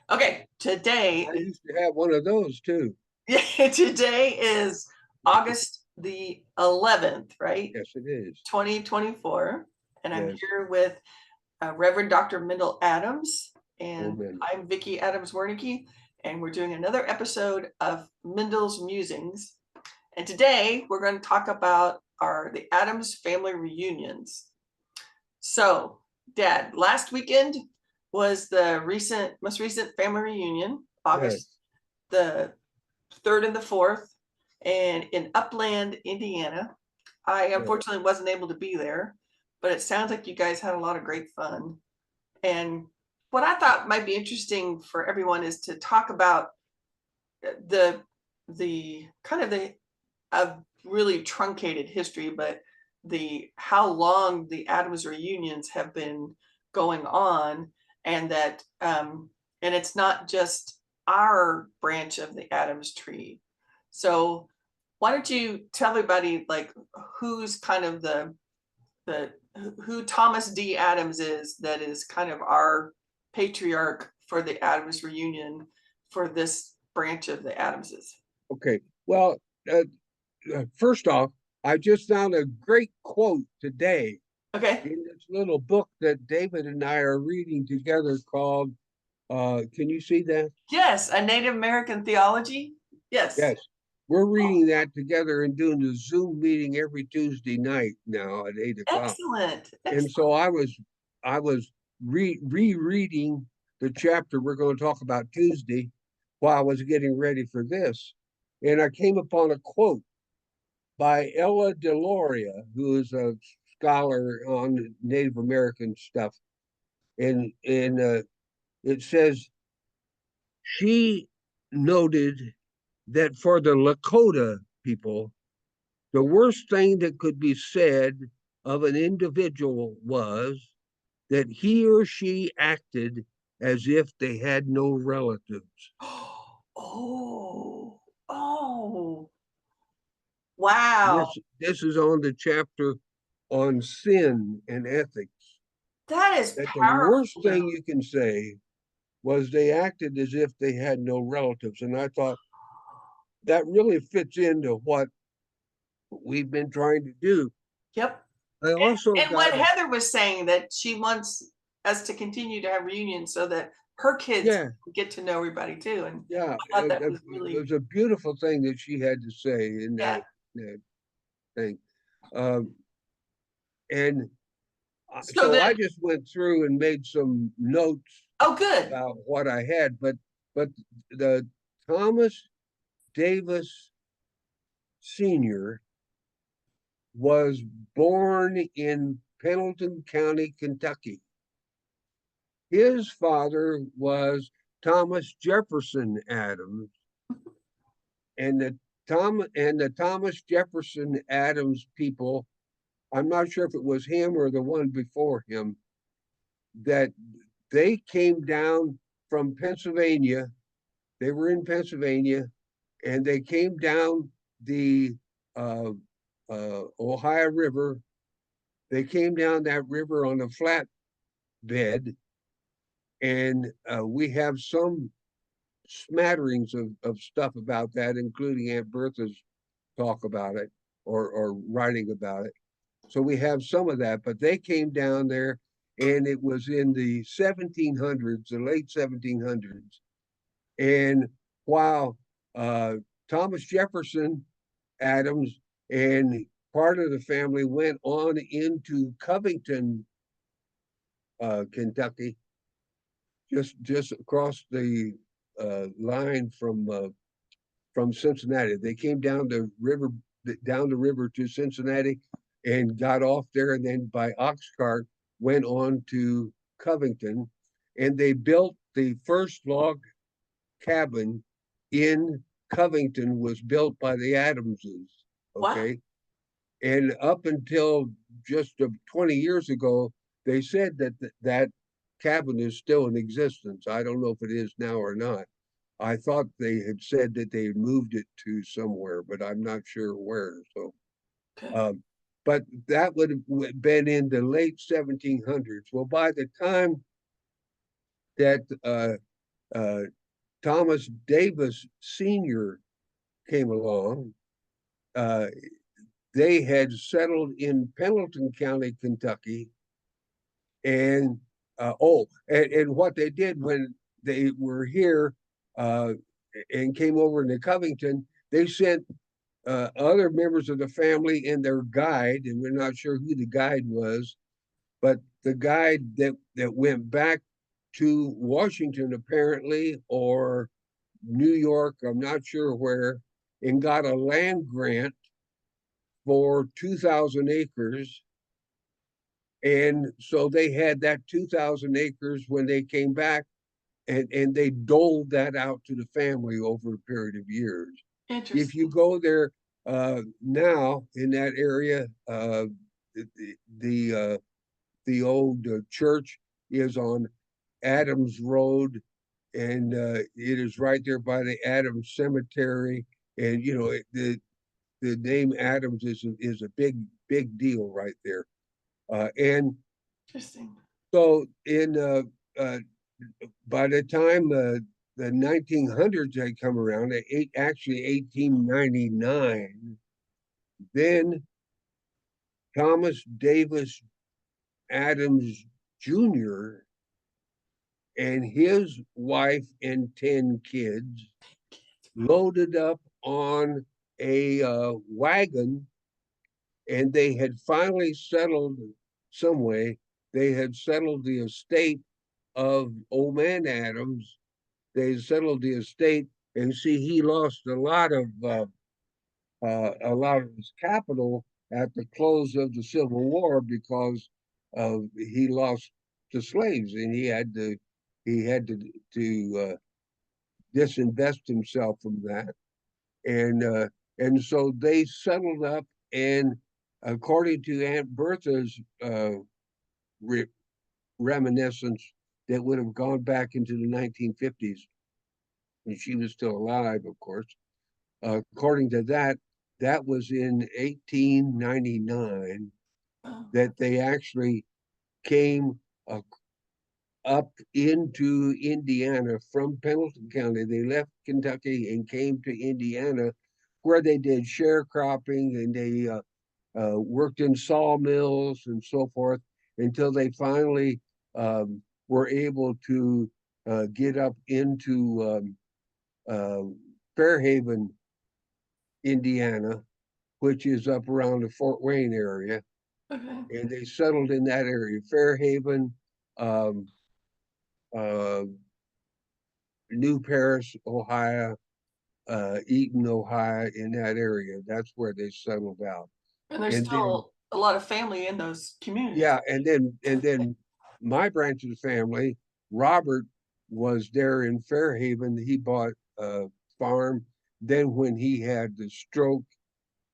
Okay, today I used to have one of those too. today is August the 11th, right? Yes, it is. 2024. And I'm Yes. here with Reverend Dr. Mendle Adams, Oh, and man. I'm Vicki Adams Wernicke, and we're doing another episode of Mendle's Musings. And today we're going to talk about the Adams family reunions. So, Dad, last weekend was the most recent family reunion, Yes. August the 3rd and the 4th, and in Upland, Indiana. I Yes. unfortunately wasn't able to be there, but it sounds like you guys had a lot of great fun. And what I thought might be interesting for everyone is to talk about the the kind of the a really truncated history, but the how long the Adams reunions have been going on, and that and it's not just our branch of the Adams tree. So why don't you tell everybody like who's kind of the who Thomas D. Adams is, that is kind of our patriarch for the Adams reunion for this branch of the Adamses. Okay. Well, uh, first off, I just found a great quote today Okay. in this little book that David and I are reading together called, can you see that? Yes, a Native American theology. Yes. Yes. We're Oh, reading that together and doing a Zoom meeting every Tuesday night now at 8 o'clock. excellent. And so Excellent. I was rereading the chapter we're going to talk about Tuesday while I was getting ready for this. And I came upon a quote by Ella Deloria, who is a scholar on Native American stuff. And it says, she noted that for the Lakota people, the worst thing that could be said of an individual was that he or she acted as if they had no relatives. Oh, oh, wow. This is on the chapter on sin and ethics. That is That the worst powerful. thing you can say was they acted as if they had no relatives. And I thought that really fits into what we've been trying to do. Yep. I also And what got, Heather was saying, that she wants us to continue to have reunions so that her kids yeah, get to know everybody too. And yeah, I thought that was it really, was a beautiful thing that she had to say in yeah. that thing. Um, and So so I then, just went through and made some notes oh, good. about what I had, but the Thomas Davis Sr. was born in Pendleton County, Kentucky. His father was Thomas Jefferson Adams, and the Thomas Jefferson Adams people, I'm not sure if it was him or the one before him, that they came down from Pennsylvania. They were in Pennsylvania, and they came down the uh, Ohio River. They came down that river on a flat bed, and we have some smatterings of stuff about that, including Aunt Bertha's talk about it or writing about it. So we have some of that, but they came down there, and it was in the 1700s, the late 1700s. And while Thomas Jefferson Adams and part of the family went on into Covington, Kentucky, just across the line from Cincinnati. They came down the river to Cincinnati, and got off there, and then by ox cart went on to Covington, and they built the first log cabin in Covington was built by the Adamses. Wow. Okay. And up until just 20 years ago, they said that that cabin is still in existence. I don't know if it is now or not. I thought they had said that they moved it to somewhere, but I'm not sure where. So, Okay. um, but that would have been in the late 1700s. Well, by the time that uh, Thomas Davis Sr. came along. Uh, they had settled in Pendleton County, Kentucky, and and what they did when they were here uh, and came over into Covington, they sent other members of the family and their guide, and we're not sure who the guide was, but the guide that went back to Washington apparently, or New York, I'm not sure where, and got a land grant for 2,000 acres. And so they had that 2,000 acres when they came back, and they doled that out to the family over a period of years. If you Interesting. go there now in that area, the the old church is on Adams Road, and it is right there by the Adams Cemetery. And you know the name Adams is a big deal right there. And Interesting. so in uh, by the time the 1900s had come around, actually 1899, then Thomas Davis Adams Jr. and his wife and 10 kids loaded up on a wagon, and they had finally settled some way. They had settled the estate of old man Adams. They settled the estate, and see, he lost a lot of his capital at the close of the Civil War because he lost the slaves, and he had to disinvest himself from that, and so they settled up, and according to Aunt Bertha's re- reminiscence, that would have gone back into the 1950s, and she was still alive, of course. According to that, that was in 1899 Oh, that they actually came uh, up into Indiana from Pendleton County. They left Kentucky and came to Indiana, where they did sharecropping, and they worked in sawmills and so forth until they finally were able to get up into Fairhaven, Indiana, which is up around the Fort Wayne area. okay. And they settled in that area, Fairhaven, um, uh, New Paris, Ohio, Eaton, Ohio, in that area. That's where they settled out. And there's And then, still a lot of family in those communities. yeah, and then my branch of the family, Robert, was there in Fairhaven. He bought a farm. Then when he had the stroke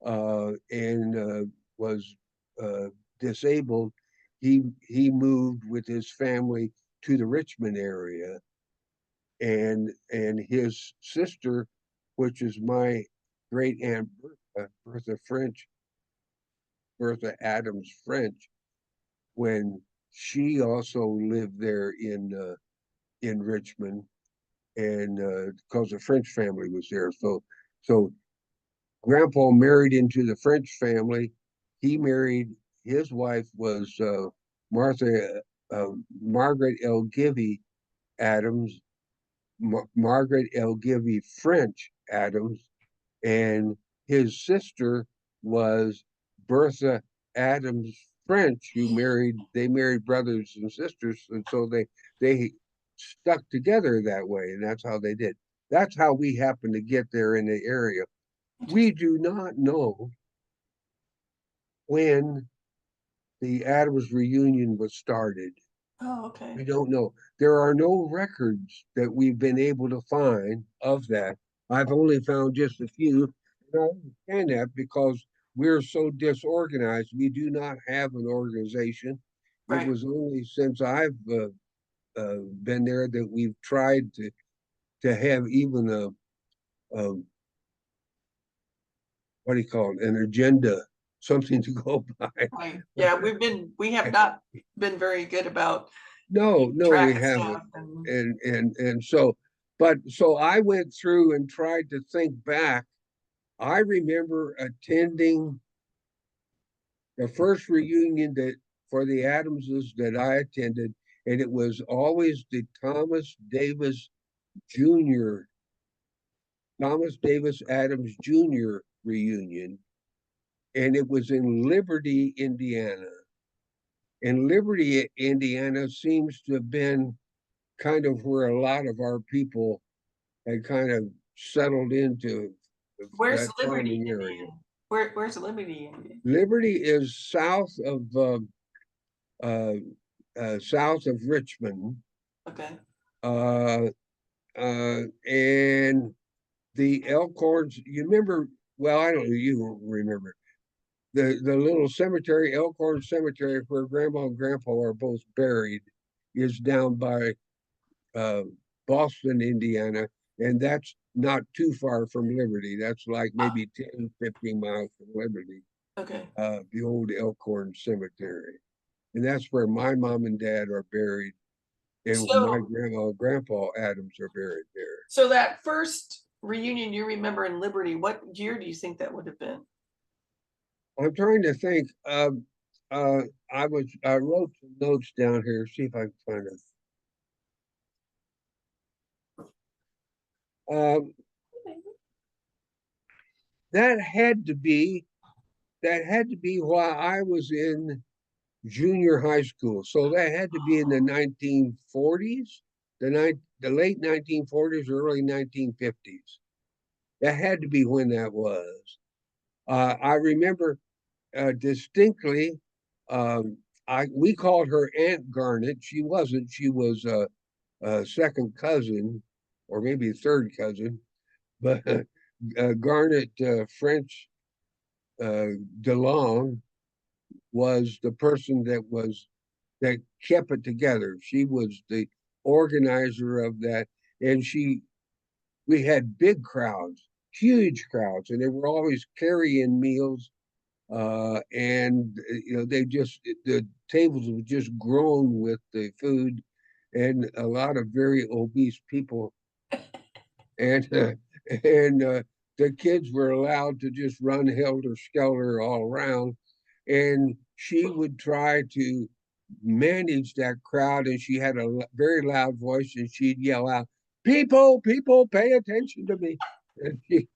and was uh, disabled, he moved with his family to the Richmond area, and his sister, which is my great aunt Bertha French, Bertha Adams French, when she also lived there in Richmond, and because the French family was there, so Grandpa married into the French family. He married, his wife was Martha Margaret L. Givey Adams, Margaret L. Givey French Adams, and his sister was Bertha Adams French, they married brothers and sisters, and so they stuck together that way, and that's how they did. That's how we happened to get there in the area. We Interesting. do not know when the Adams reunion was started. Oh, okay. We don't know. There are no records that we've been able to find of that. I've only found just a few. And I understand that because we're so disorganized. We do not have an organization. It Right. was only since I've been there that we've tried to have even a what do you call it, an agenda, something to go by. Right. Yeah, we have not been very good about No, keeping no, we track of haven't. stuff and And so But so I went through and tried to think back. I remember attending the first reunion that for the Adamses that I attended, and it was always the Jr. Thomas Davis Adams Jr. reunion, and it was in Liberty, Indiana. And Liberty, Indiana seems to have been kind of where a lot of our people had kind of settled into Where's that Liberty, farming area. Indiana? Where's Liberty, Indiana? Liberty is uh, south of Richmond, Okay. uh, and the Elkhorns. You remember? Well, I don't know. You won't remember the little cemetery, Elkhorn Cemetery, where Grandma and Grandpa are both buried, is down by uh, Boston, Indiana, and that's not too far from Liberty. That's like Ah, maybe 10, 15 miles from Liberty, okay. the old Elkhorn Cemetery. And that's where my mom and dad are buried, and my So grandma and grandpa Adams are buried there. so that first reunion you remember in Liberty, what year do you think that would have been? I'm trying to think. Uh, I wrote some notes down here. See if I can find it. Um, that had to be that had to be while I was in junior high school. So that had to be in the 1940s, the late 1940s, early 1950s. That had to be when that was. I remember distinctly. Um, we called her Aunt Garnet. She wasn't. She was a second cousin, or maybe a third cousin. But Garnet French DeLong was the person that kept it together. She was the organizer of that, and we had big crowds, huge crowds, and they were always carrying meals. And they just the tables were just grown with the food, and a lot of very obese people, and the kids were allowed to just run helter skelter all around, and she would try to manage that crowd, and she had a very loud voice, and she'd yell out, "People, people, pay attention to me!" And she,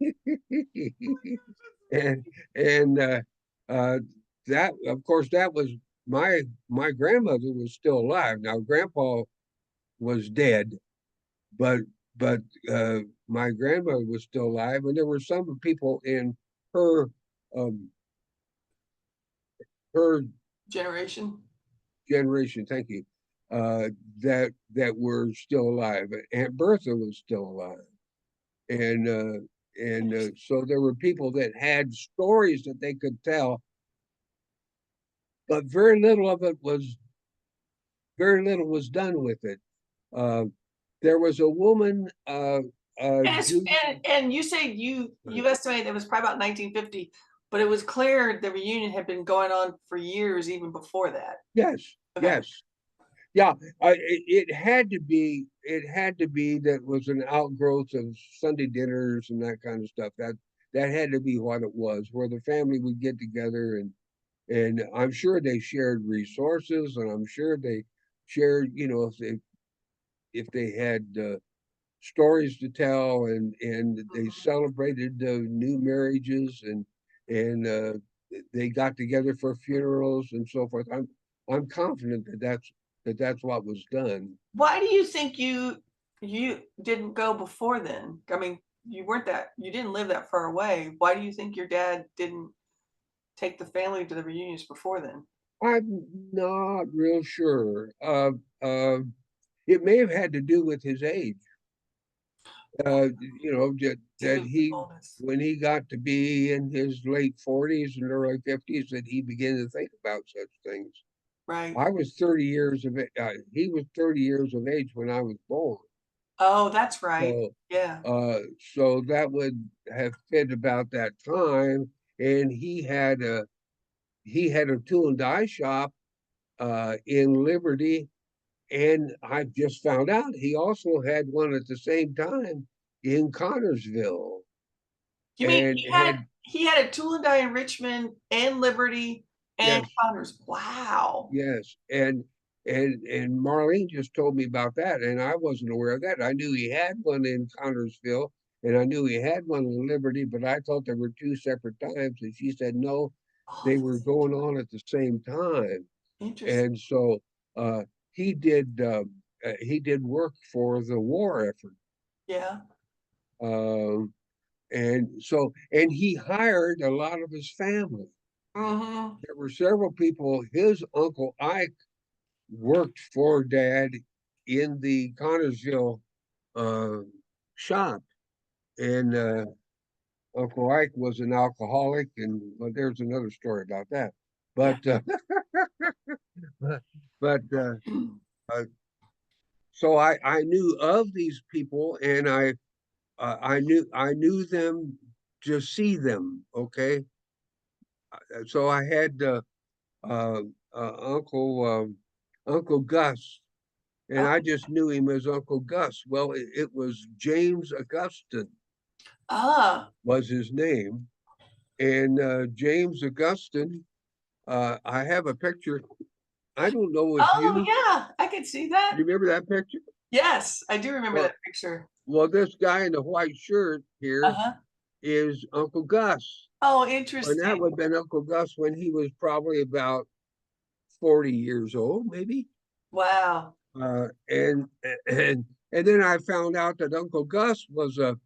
and and uh, that, of course, that was my grandmother was still alive. Now, Grandpa was dead, but but uh, my grandmother was still alive, and there were some people in her um, her Generation? generation. Thank you. That were still alive. Aunt Bertha was still alive, and so there were people that had stories that they could tell, but very little was done with it. Uh, there was a woman, And it's Judy. and you say you estimate it was probably about 1950, but it was clear the reunion had been going on for years even before that. Yes, Okay. yes, yeah. It had to be. It had to be that was an outgrowth of Sunday dinners and that kind of stuff. That had to be what it was, where the family would get together, and I'm sure they shared resources, and I'm sure they shared, if they had stories to tell, and they Mhm. celebrated new marriages, and they got together for funerals and so forth. I'm confident that that's what was done. Why do you think you didn't go before then? I mean, you didn't live that far away. Why do you think your dad didn't take the family to the reunions before then? I'm not real sure. Uh, it may have had to do with his age. He That was the he, oldest. when he got to be in his late 40s and early 50s, that he began to think about such things. Right. I was 30 years of he was 30 years of age when I was born. Oh, that's right. So Yeah. so that would have fit about that time. And he had a tool and die shop in Liberty, and I just found out he also had one at the same time in Connorsville, You mean and had, he had a tool and die in Richmond and Liberty and yes, Connors? Wow. yes, and Marlene just told me about that, and I wasn't aware of that. I knew he had one in Connorsville, and I knew he had one in Liberty, but I thought there were two separate times, and she said no, Oh, they were that's going on at the same time. interesting. And so uh, he did he did work for the war effort. Yeah. Um, and so, and he hired a lot of his family. Mm-hmm. There were several people. His uncle Ike worked for Dad in the Connorsville uh, shop, and Uncle Ike was an alcoholic, and well, there's another story about that. Yeah. But but uh, so I knew of these people, and I knew them to see them. Okay, so I had uh, Uncle Gus, and Oh. I just knew him as Uncle Gus. Well, it was James Augustine Ah. was his name, and James Augustine. I have a picture. I don't know if Oh you yeah, I could see that. remember that picture. Yes, I do remember Well, that picture. well, this guy in the white shirt here Uh-huh. is Uncle Gus. Oh, And that interesting. would have been Uncle Gus when he was probably about 40 years old, maybe. Wow. Uh, and and and then I found out that Uncle Gus was a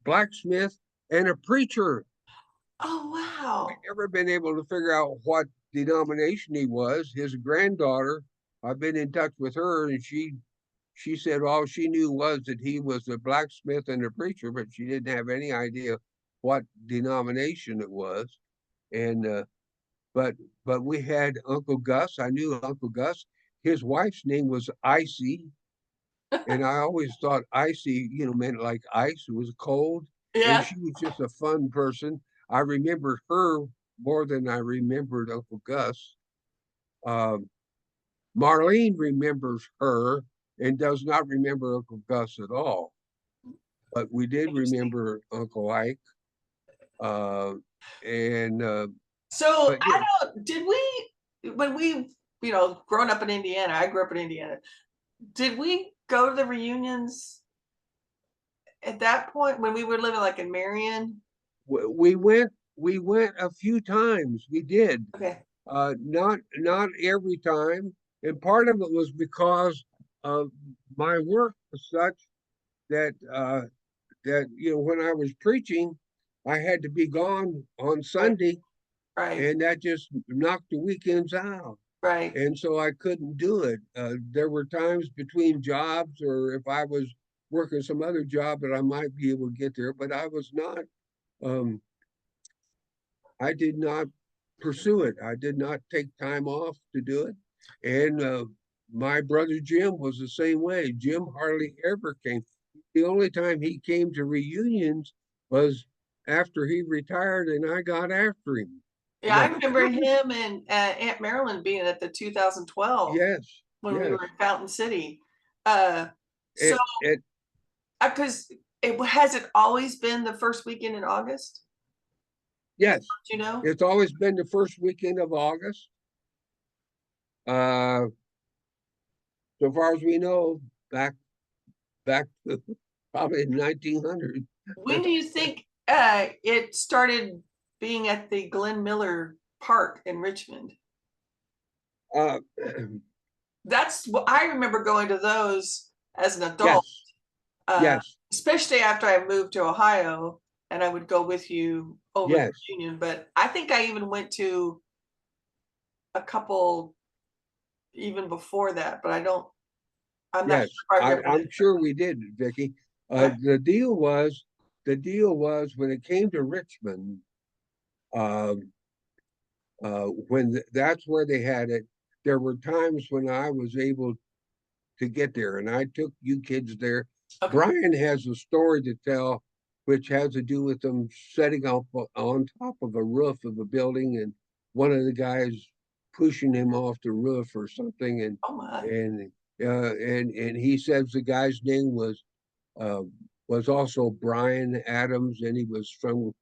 blacksmith and a preacher. Oh wow. Never been able to figure out what denomination he was. His granddaughter, I've been in touch with her, and she said all she knew was that he was a blacksmith and a preacher, but she didn't have any idea what denomination it was. And but but we had Uncle Gus. I knew Uncle Gus. His wife's name was Icy, and I always thought icy, meant like ice. It was cold, and Yeah. she was just a fun person. I remember her more than I remembered Uncle Gus. Um, Marlene remembers her and does not remember Uncle Gus at all, but we did Interesting. remember Uncle Ike. Uh, and So but yeah, I don't, did we, when we, growing up in Indiana, I grew up in Indiana, did we go to the reunions at that point when we were living like in Marion? we went a few times. We did. Okay. Not every time, and part of it was because of my work was such that when I was preaching, I had to be gone on Right. Sunday, Right. and that just knocked the weekends out. Right. And so I couldn't do it. There were times between jobs, or if I was working some other job, that I might be able to get there, but I was not. Um, I did not pursue it. I did not take time off to do it. And my brother Jim was the same way. Jim hardly ever came. The only time he came to reunions was after he retired, and I got after him. Yeah, I But remember him and Aunt Marilyn being at the 2012 yes, when we yes, were in Fountain City. Uh, so, it because has it always been the first weekend in August? yes, Do you know? it's always been the first weekend of August. Uh, so far as we know, back to probably 1900. When do you think it started being at the Glenn Miller Park in Richmond? uh, That's what I remember going to those as an adult, yes, uh, yes, especially after I moved to Ohio, and I would go with you over the yes, reunion. But I think I even went to a couple even before that, but I'm not sure yes. if I remember I'm that. sure we did, Vicky. Okay. The deal was when it came to Richmond, um, that's where they had it. There were times when I was able to get there, and I took you kids there. Okay. Brian has a story to tell, which has to do with them setting up on top of a roof of a building, and one of the guys pushing him off the roof or something, Oh my. and he says the guy's name uh, was also Brian Adams, and he was from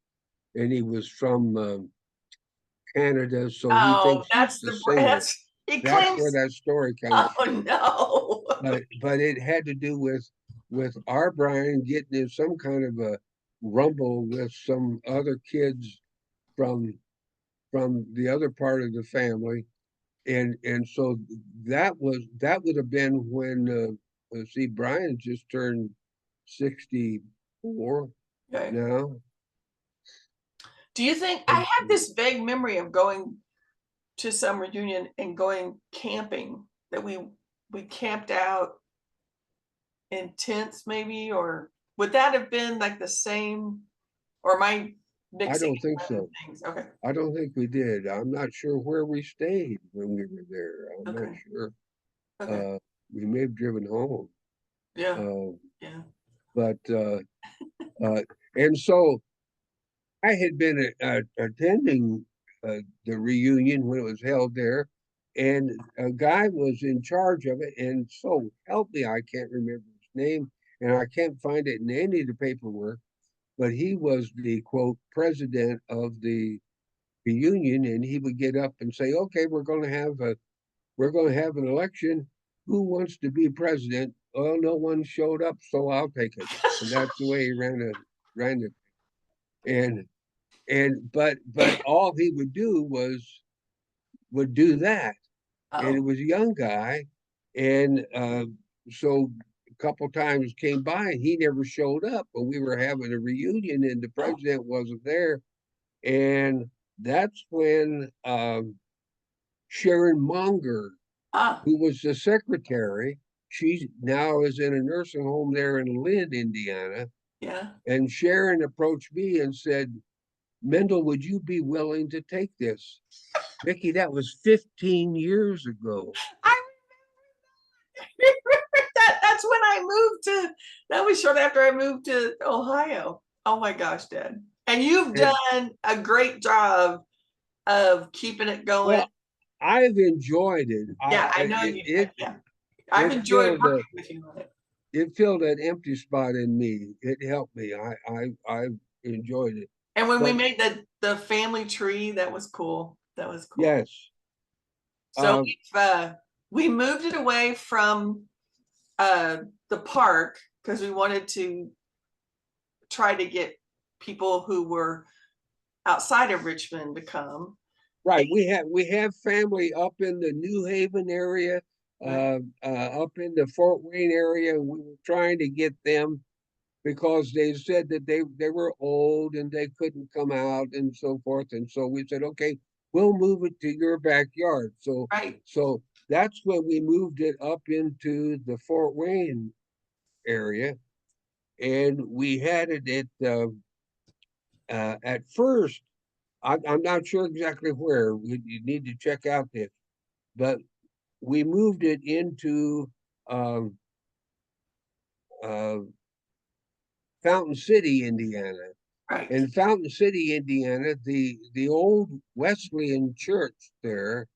Canada, so he Oh, thinks he's the singer. that's he That's where claims. that story comes Oh from. no. But it had to do with our Brian getting in some kind of a rumble with some other kids from the other part of the family, and so that would have been when see Brian just turned 64 Okay. now, Do you think I and have this vague memory of going to some reunion and going camping that we camped out in tents maybe, or would that have been like the same, or am I I mixing don't think random so. things? Okay. I don't think we did. I'm not sure where we stayed when we were there. I'm not Okay. sure. Okay. Uh, we may have driven home, Yeah. uh, Yeah. but uh, and so I had been attending the reunion when it was held there, and a guy was in charge of it. And so help me, I can't remember his name, and I can't find it in any of the paperwork. But he was the quote president of the reunion, and he would get up and say, "Okay, we're going to have an election. Who wants to be president?" Well, no one showed up, so I'll take it. And that's the way he ran it. And but all he would do would do that, and it Oh. was a young guy, and so a couple times came by and he never showed up, but we were having a reunion and the Oh. president wasn't there, and that's when Sharon Monger, Ah. who was the secretary, she now is in a nursing home there in Lynn, Indiana, Yeah. and Sharon approached me and said, Mendel, would you be willing to take this? Vicky, that was 15 years ago. I remember that. That's when I moved to. That was short after I moved to Ohio. Oh my gosh, Dad. And you've And done a great job of keeping it going. well, I've enjoyed it. Yeah, I know you. Yeah, I've It enjoyed filled working with you on it. it filled an empty spot in me. It helped me. I enjoyed it. And when we But made the family tree, that was cool. That was cool. yes, So uh, we moved it away from the park because we wanted to try to get people who were outside of Richmond to come. right. We have family up in the New Haven area, Right. up in the Fort Wayne area. We were trying to get them because they said that they were old and they couldn't come out and so forth. And so we said, okay, we'll move it to your backyard. Right. So that's when we moved it up into the Fort Wayne area, and we had it at first. I'm not sure exactly where. You need to check out this, but we moved it into um, uh, Fountain City, Indiana. Right. In Fountain City, Indiana, the old Wesleyan church there,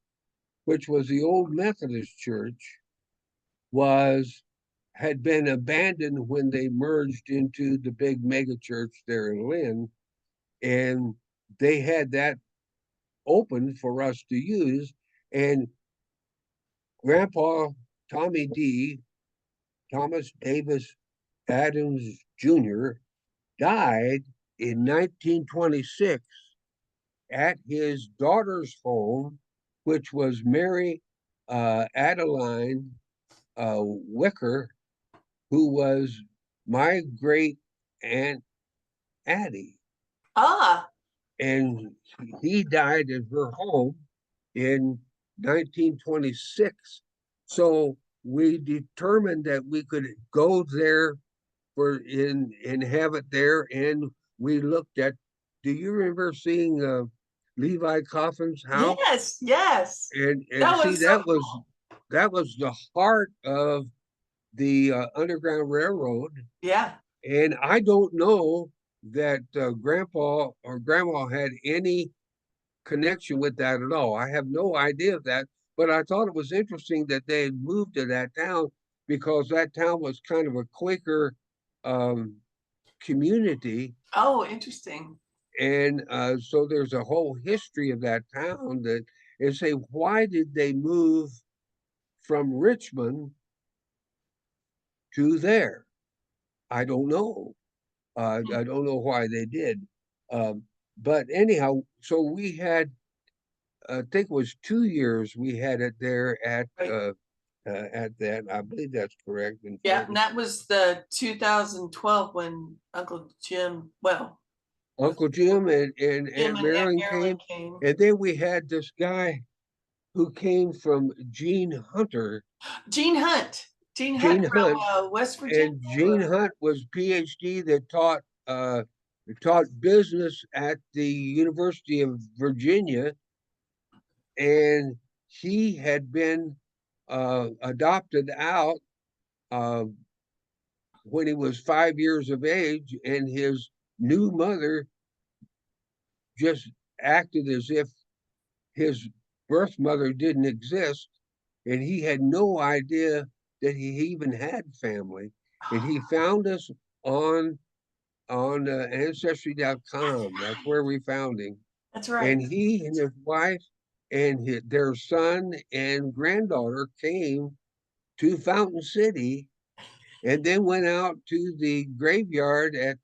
which was the old Methodist church, was had been abandoned when they merged into the big mega church there in Lynn, and they had that open for us to use. And Grandpa Tommy D, Thomas Davis Adams Jr., died in 1926 at his daughter's home, which was Mary Adeline Wicker, who was my great aunt Addie. Ah. And he died in her home in 1926. So we determined that we could go there and have it there. And we looked at, do you remember seeing Levi Coffin's house? Yes. Yes. And That see, was so cool. that was the heart of the Underground Railroad. Yeah. And I don't know that Grandpa or Grandma had any connection with that at all. I have no idea of that, but I thought it was interesting that they had moved to that town because that town was kind of a Quaker um, community. Oh, interesting. And so there's a whole history of that town that, and say, why did they move from Richmond to there? I don't know. Hmm. I don't know why they did. Um, but anyhow, so we had, I think it was 2 years we had it there Right. at that. I believe that's correct. In Yeah, and Florida. that was the 2012 when Uncle Jim, well, was Uncle Jim and Jim Aunt and Aunt Marilyn Marilyn came, came. and then we had this guy who came from Gene Hunter, Gene Hunt. Gene Hunt Gene from Hunt, West Virginia. and Gene Hunt was PhD that taught business at the University of Virginia, and he had been adopted out uh, when he was 5 years of age, and his new mother just acted as if his birth mother didn't exist, and he had no idea that he even had family. And he found us on ancestry.com. That's where we found him. That's right. And he and his wife and their son and granddaughter came to Fountain City and then went out to the graveyard at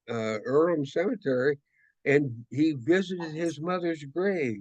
Earlham Cemetery, and he visited his mother's grave.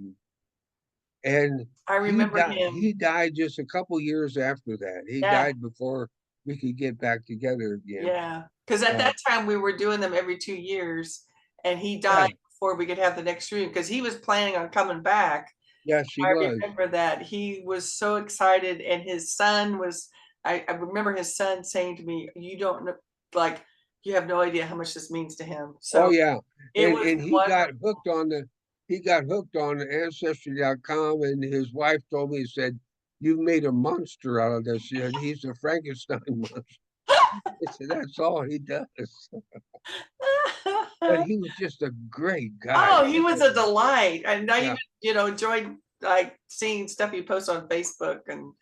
And I remember him. he died just a couple years after that. He Yeah, died before we could get back together again. yeah. Because at Uh, that time we were doing them every 2 years, and he yeah, died before we could have the next room because he was planning on coming back. yes, she I was. remember that he was so excited, and his son was. I remember his son saying to me, "You don't know, like, you have no idea how much this means to him." Oh So yeah. it was And wonderful. he got hooked on ancestry.com, and his wife told me, he said, "You've made a monster out of this." She said, "He's a Frankenstein monster." I said, "That's all he does." But he was just a great guy. Oh, he was a delight, and I Yeah. even, enjoyed like seeing stuff he posts on Facebook, and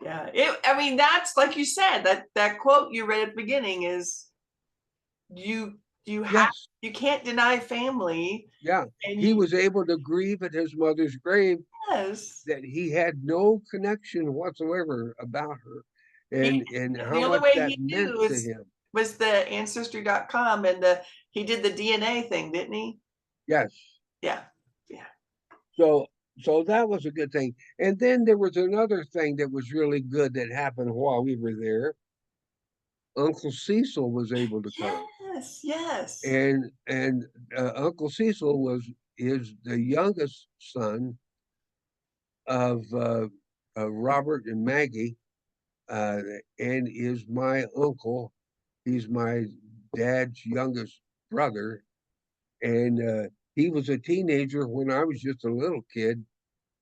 yeah, I mean, that's like you said, that quote you read at the beginning is you you have Yes. you can't deny family, Yeah. and He you was able to grieve at his mother's grave yes, that he had no connection whatsoever about her, he and the how only much way that he meant knew to him. was the ancestry.com, and he did the DNA thing, didn't he? Yes. Yeah, yeah. So so that was a good thing. And then there was another thing that was really good that happened while we were there. Uncle Cecil was able to come. Yes, yes. And Uncle Cecil is the youngest son of Robert and Maggie, uh, and is my uncle. He's my dad's youngest brother, and he was a teenager when I was just a little kid.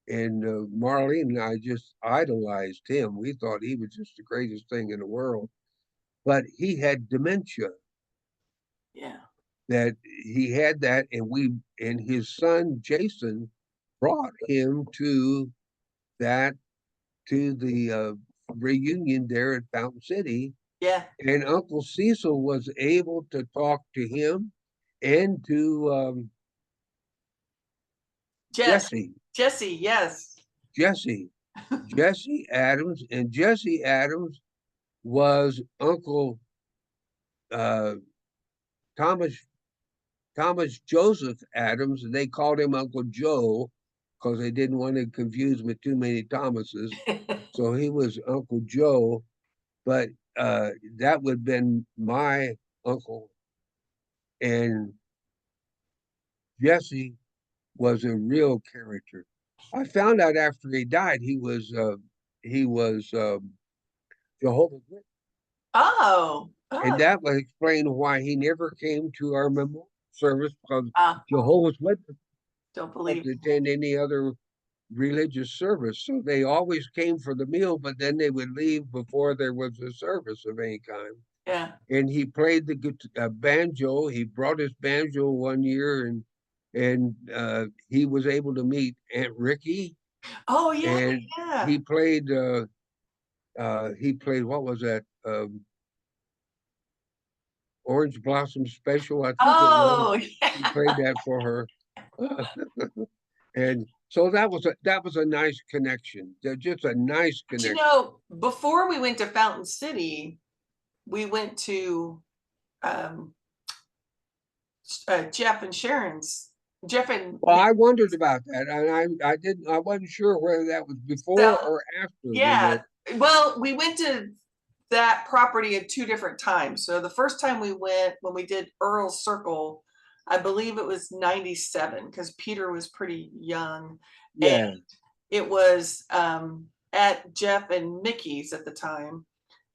And Marlene and I just idolized him. We thought he was just the greatest thing in the world. But he had dementia. Yeah. That he had that, and his son Jason brought him that to the reunion there at Fountain City, Yeah. and Uncle Cecil was able to talk to him and to Jess. Jesse, Jesse, yes. Jesse, Jesse Adams, and Jesse Adams was Uncle uh, Thomas Thomas Joseph Adams. And they called him Uncle Joe because they didn't want to confuse him with too many Thomases. So he was Uncle Joe, but that would have been my uncle. And Jesse was a real character. I found out after he died he was Jehovah's Witness, Oh, and oh, that would explain why he never came to our memorial service because ah, Jehovah's Witnesses don't don't believe. attend any other religious service, so they always came for the meal, but then they would leave before there was a service of any kind. Yeah. And he played the banjo. He brought his banjo one year, and he was able to meet Aunt Ricky, Oh yeah, and yeah. he played what was that? Orange Blossom Special, I think it was. Oh He played that for her. And so that was a nice connection. Just a nice but you connection. know, before we went to Fountain City, we went to um, Jeff and Sharon's. Jeff and Well, I wondered about that, and I wasn't sure whether that was before Sal, or after they yeah. went. Well, we went to that property at two different times. So the first time we went, when we did Earl's Circle, I believe it was 97 because Peter was pretty young. And Yeah, it was at Jeff and Mickey's at the time.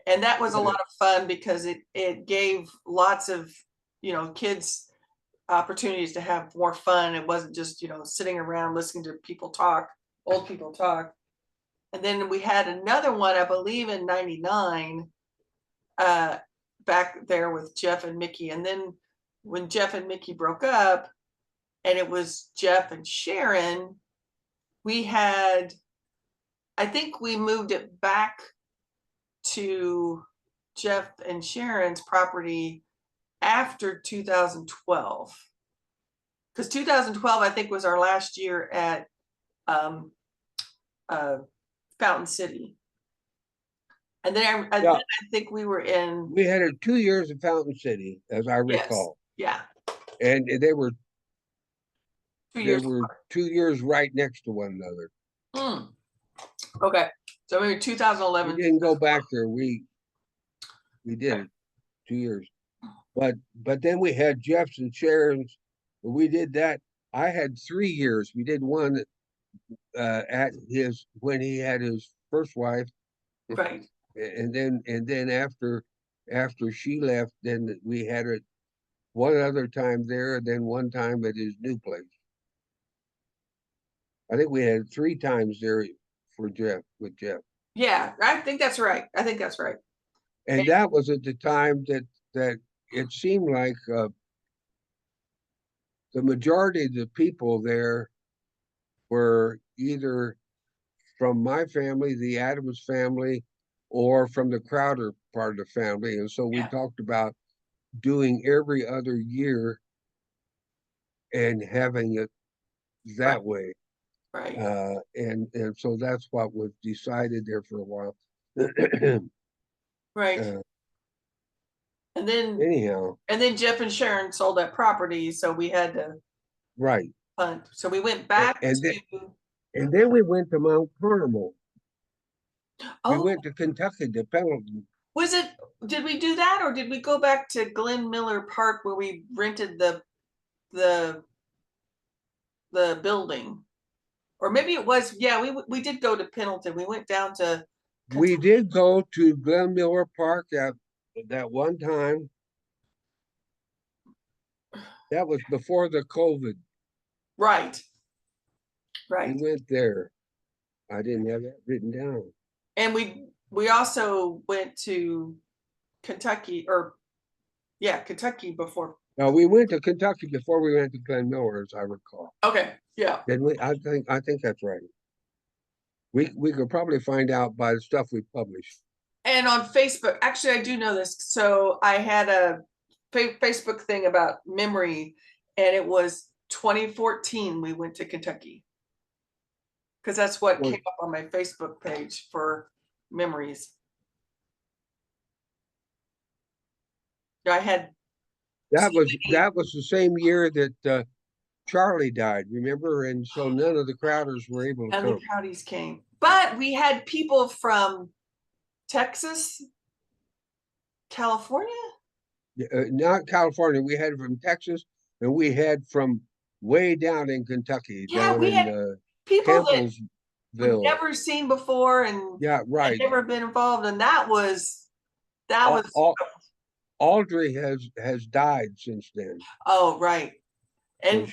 And that was a yeah, lot of fun because it gave lots of, you know, kids opportunities to have more fun. It wasn't just, you know, sitting around listening to people talk, old people talk. And then we had another one, I believe in 99, uh, back there with Jeff and Mickey. And then when Jeff and Mickey broke up and it was Jeff and Sharon, we had, I think we moved it back to Jeff and Sharon's property after 2012. Because 2012, I think, was our last year at um, uh, Fountain City. And then yeah. I think we were in, We had 2 years in Fountain City, as I yes, recall, yeah, and they were 2 years. 2 years right next to one another. Mm, okay. So maybe We 2011. didn't go back there. We did Okay. it 2 years, but then we had Jeff's and Sharon's. We did that. I had 3 years. We did one at his when he had his first wife, Right. and then after she left, then we had it one other time there, and then one time at his new place. I think we had 3 times there for Jeff with Jeff, Yeah, I think that's right. I think that's right. and that was at the time that it seemed like the majority of the people there were either from my family, the Adams family, or from the Crowder part of the family. And so we Yeah, talked about doing every other year and having it right, that way. right, And so that's what was decided there for a while. right. uh, And then anyhow, Jeff and Sharon sold that property, so we had to right. punt. So we went And, back and then to, and then we went to Mount Carmel. We oh, went to Kentucky to Pendleton. was it, did we do that or did we go back to Glen Miller Park where we rented the the building? Or maybe it was, yeah, we did go to Pendleton. We went down to We Kentucky. did go to Glen Miller Park at that one time. That was before the COVID. Right, We right. went there. I didn't have that written down. And we also went to Kentucky, or yeah, Kentucky before. No, we went to Kentucky before we went to Glen Miller, as I recall. Okay, yeah. Didn't we? I think that's right. We could probably find out by the stuff we published. And on Facebook, actually, I do know this. So I had a Facebook thing about memory, and it was 2014. We went to Kentucky because that's what Well, came up on my Facebook page for memories. I had that so was many, that was the same year that Charlie died, remember? And so none of the Crowders were able to and the come. Crowdies came, but we had people from Texas, California. Not California. We had from Texas, and we had from way down in Kentucky, Yeah, down we in had people that we've Campbellsville. never seen before and Yeah, had right. never been involved, and that Al- was Al- Audrey has died since then. oh right. So And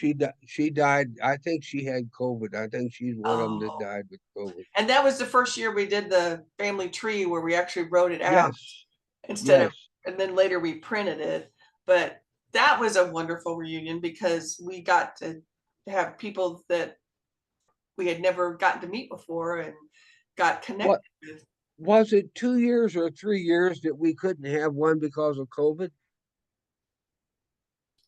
she died. I think she had COVID. I think she's one of them that oh, died with COVID. and that was the first year we did the family tree where we actually wrote it out Yes, instead of, yes. and then later we printed it. But that was a wonderful reunion because we got to have people that we had never gotten to meet before and got What connected with. was it, 2 years or 3 years that we couldn't have one because of COVID?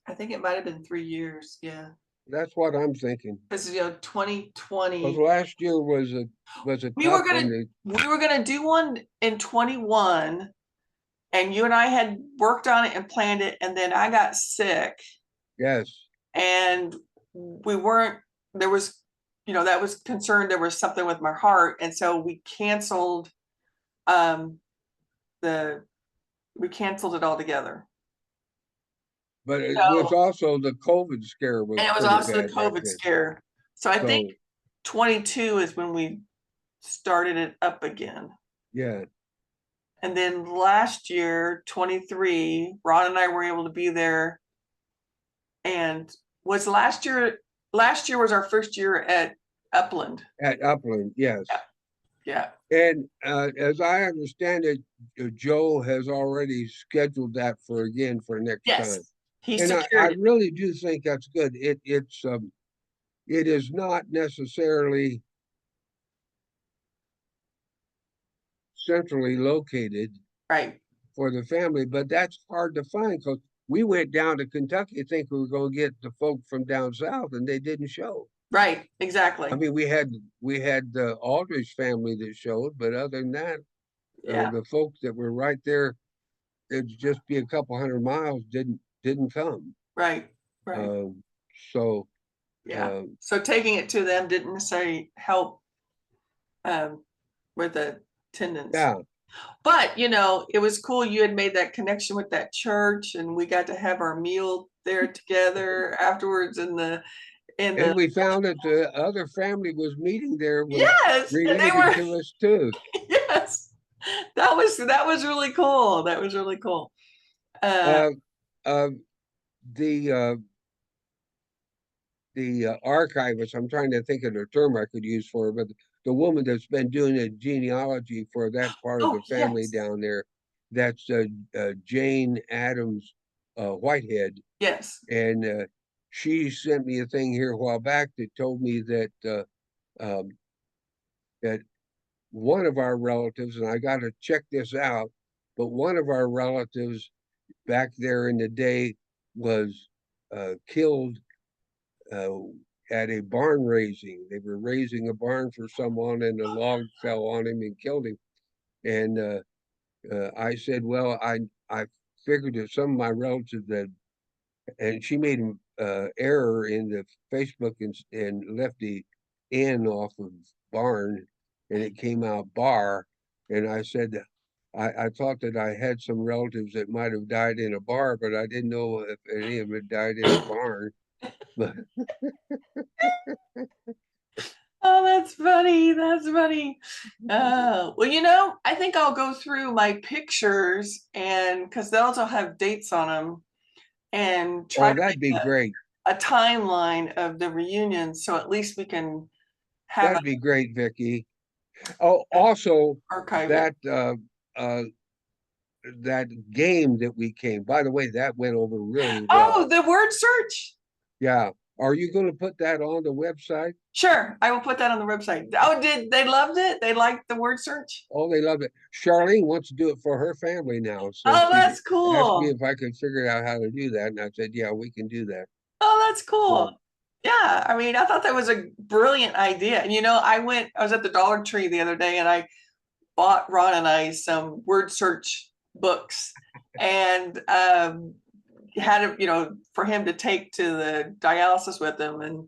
I think it might have been 3 years. Yeah. That's what I'm thinking. Because, 'Cause 2020, last year was a we tough were one gonna to, we were gonna do one in 21, and you and I had worked on it and planned it, and then I got sick, yes. and we weren't there was that was concerned there was something with my heart, and so um the we canceled it altogether. But it was So, also the COVID scare was and it was pretty also the bad back COVID then. scare. So I think So, 22 is when we started it up again. yeah, And then last year, 23, Ron and I were able to be there. And was last year was our first year at Upland. at Upland, yes. Yeah. Yeah. And as I understand it, Joe has already scheduled that for again for next time. Yes. He And I secured it. really do think that's good. It is not necessarily centrally located Right. for the family, but that's hard to find because we went down to Kentucky thinking we were going to get the folk from down south, and they didn't show. Right. I Exactly. mean, we had the Aldrich family that showed, but other than that, Yeah. the folks that were right there, it'd just be a couple hundred miles, didn't come. Right. Right. Um, so Yeah. um, So taking it to them didn't necessarily help um with the attendance. yeah, But it was cool you had made that connection with that church, and we got to have our meal there together afterwards in the and we found that the other family was meeting there was yes, and they related were to us too. yes. That was really cool. That was really cool. Uh Uh, uh, the uh, the archivist, I'm trying to think of the term I could use for it, but the woman that's been doing the genealogy for that part of oh the family yes. down there, that's Jane Adams Whitehead. Yes. And she sent me a thing here a while back that told me um, that one of our relatives, and I got to check this out, but one of our relatives back there in the day was killed uh, at a barn raising. They were raising a barn for someone, and a log fell on him and killed him. And I said, well, I figured that some of my relatives that, and she made an error in the Facebook and left the N off of barn, and it came out bar. And I said, I thought that I had some relatives that might have died in a bar, but I didn't know if any of them had died in a barn. But Oh, that's funny. That's funny. Well, I think I'll go through my pictures and because they'll also have dates on them and try oh, to that'd be make great. a timeline of the reunion so at least we can have That'd be great, Vicky. Oh, also archive it. that uh that game that we came. By the way, that went over really Oh, well. the word search. Yeah. Are you going to put that on the website? Sure, I will put that on the website. Oh, did they loved it? They liked the word search? Oh, they love it. Charlene wants to do it for her family now. So Oh, she that's asked me cool. if I could figure out how to do that. And I said, yeah, we can do that. Oh, that's cool. So, Yeah, I mean, I thought that was a brilliant idea. And I was at the Dollar Tree the other day and I bought Ron and I some word search books and had it, for him to take to the dialysis with him. And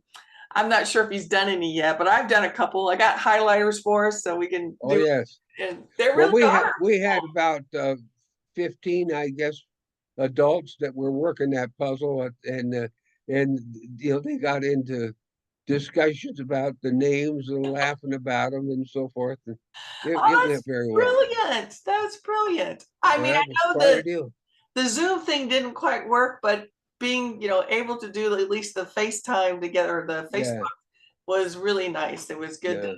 I'm not sure if he's done any yet, but I've done a couple. I got highlighters for us so we can oh, do yes. it. And they Well, really are. we had about 15, I guess, adults that were working that puzzle, and they got into discussions about the names and laughing about them and so forth. And it Oh, went that's very well. brilliant. That's brilliant. I Well, mean, that was I know quite a that deal. the Zoom thing didn't quite work, but being, able to do at least the FaceTime together, the Yeah, Facebook was really nice. It was good to yeah.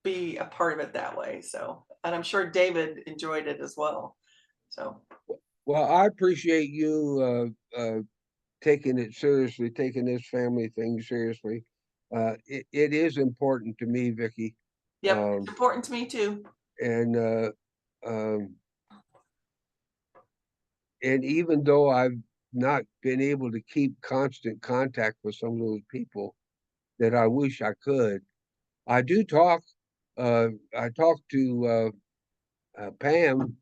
be a part of it that way. So, and I'm sure David enjoyed it as well. So, Well, I appreciate you taking it seriously, taking this family thing seriously. It is important to me, Vicky. Yep, it's Um, important to me too. and um, and even though I've not been able to keep constant contact with some of those people that I wish I could, I do talk. I talk to Pam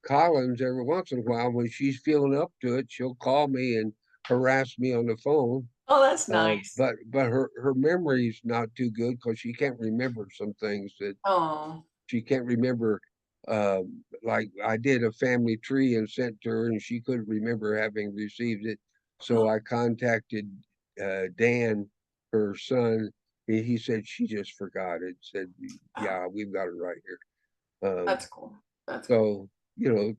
Collins every once in a while. When she's feeling up to it, she'll call me and harass me on the phone. Oh, that's nice. But her memory's not too good because she can't remember some things that Oh, she can't remember. Like I did a family tree and sent to her, and she couldn't remember having received it. So oh, I contacted Dan, her son. He said she just forgot it. Said, oh, "Yeah, we've got it right here." that's cool. That's cool. So you know,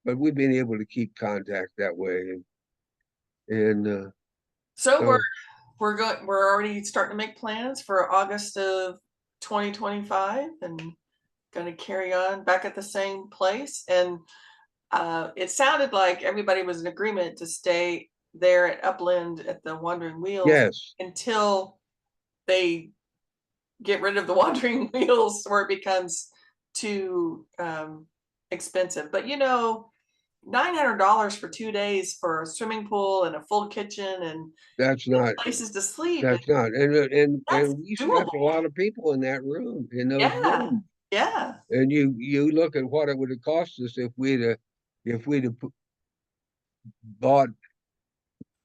but we've been able to keep contact that way, and So so we're already starting to make plans for August of 2025 and going to carry on back at the same place. And it sounded like everybody was in agreement to stay there at Upland at the Wandering Wheels yes, until they get rid of the Wandering Wheels or it becomes too expensive. But you know, $900 for 2 days for a swimming pool and a full kitchen and that's not places to sleep, that's not, that's and we doable. stuffed a lot of people in that room in those Yeah, rooms. yeah, And you look at what it would have cost us if we'd have bought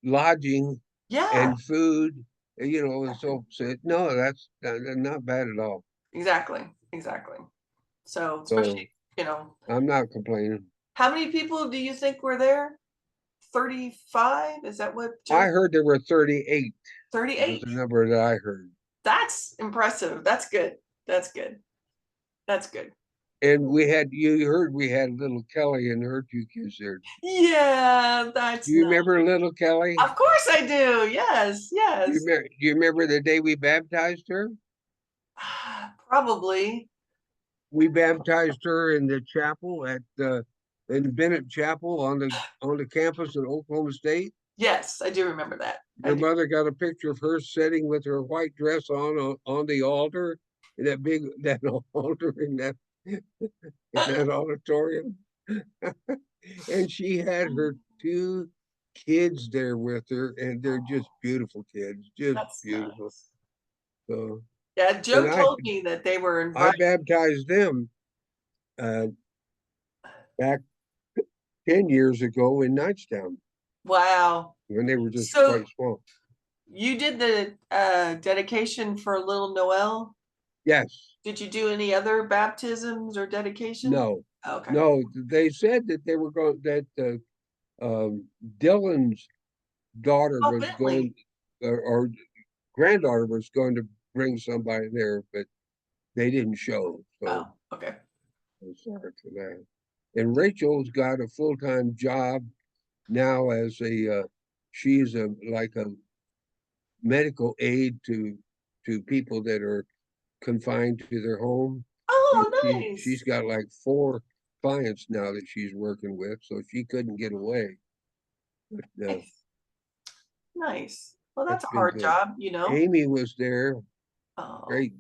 lodging yeah, and food, and so said, no, that's not bad at all. exactly, exactly. So So especially, you know, I'm not complaining. how many people do you think were there? 35? Is that what Joe? I heard there were 38 was 38. the number that I heard. That's impressive. That's good. That's good. That's good. And you heard we had little Kelly and her two kids there. Yeah, Do that's you nice. remember little Kelly? Of course I do. Yes, yes. Do you remember the day we baptized her? Probably. We baptized her in the chapel at the in Bennett Chapel on the campus at Oklahoma State. Yes, I do remember that. I Your do. mother got a picture of her sitting with her white dress on the altar in that altar in that auditorium, and she had her two kids there with her, and they're just beautiful kids, just That's beautiful. nice. So, Yeah, and Joe told me that they were I invited. baptized them uh, back 10 years ago in Knightstown Wow. when they were just So quite small. you did the dedication for little Noel. Yes, Did you do any other baptisms or dedication? no, Okay. no. They said that they were going that Dylan's daughter Oh, was Bentley. going, or granddaughter was going to bring somebody there, but they didn't show. So Oh, okay. I'm sorry for that. And Rachel's got a full-time job now as she's a like a medical aid to people that are confined to their home. And Oh, she's nice. got like 4 clients now that she's working with, so she couldn't get away. But Nice. Nice. Well, that's that's a been hard good. job, you know. Amy was there. Oh, Great.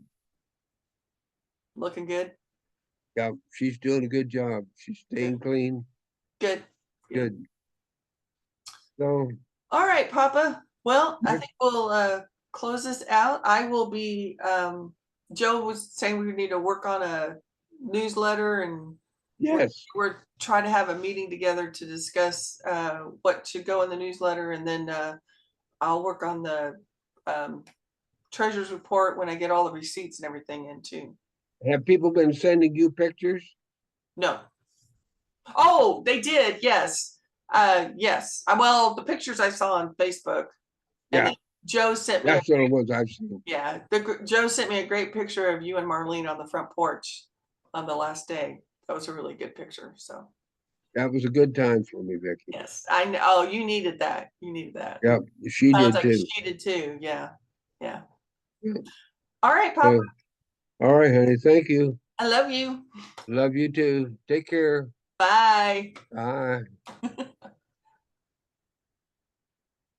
looking good. Yeah, she's doing a good job. She's Good. staying clean. Good. Good. Good. So All right, Papa. Well, I think we'll close this out. I will be Joe was saying we need to work on a newsletter and we're, yes, we're trying to have a meeting together to discuss what should go in the newsletter and then I'll work on the um, treasurer's report when I get all the receipts and everything in too. have people been sending you pictures? No. Oh, they did. Yes. Yes. Well, the pictures I saw on Facebook and Yeah, then Joe sent me a that's the only ones I've seen. yeah, Joe sent me a great picture of you and Marlene on the front porch on the last day. That was a really good picture. So That was a good time for me, Vicky. yes, I know. Oh, you needed that. You needed that. Yep, she Sounds did like too. she did too. Yeah. Yeah. Yeah. All right, Papa. So, all right, honey. Thank you. I love you. Love you too. Take care. Bye. Bye.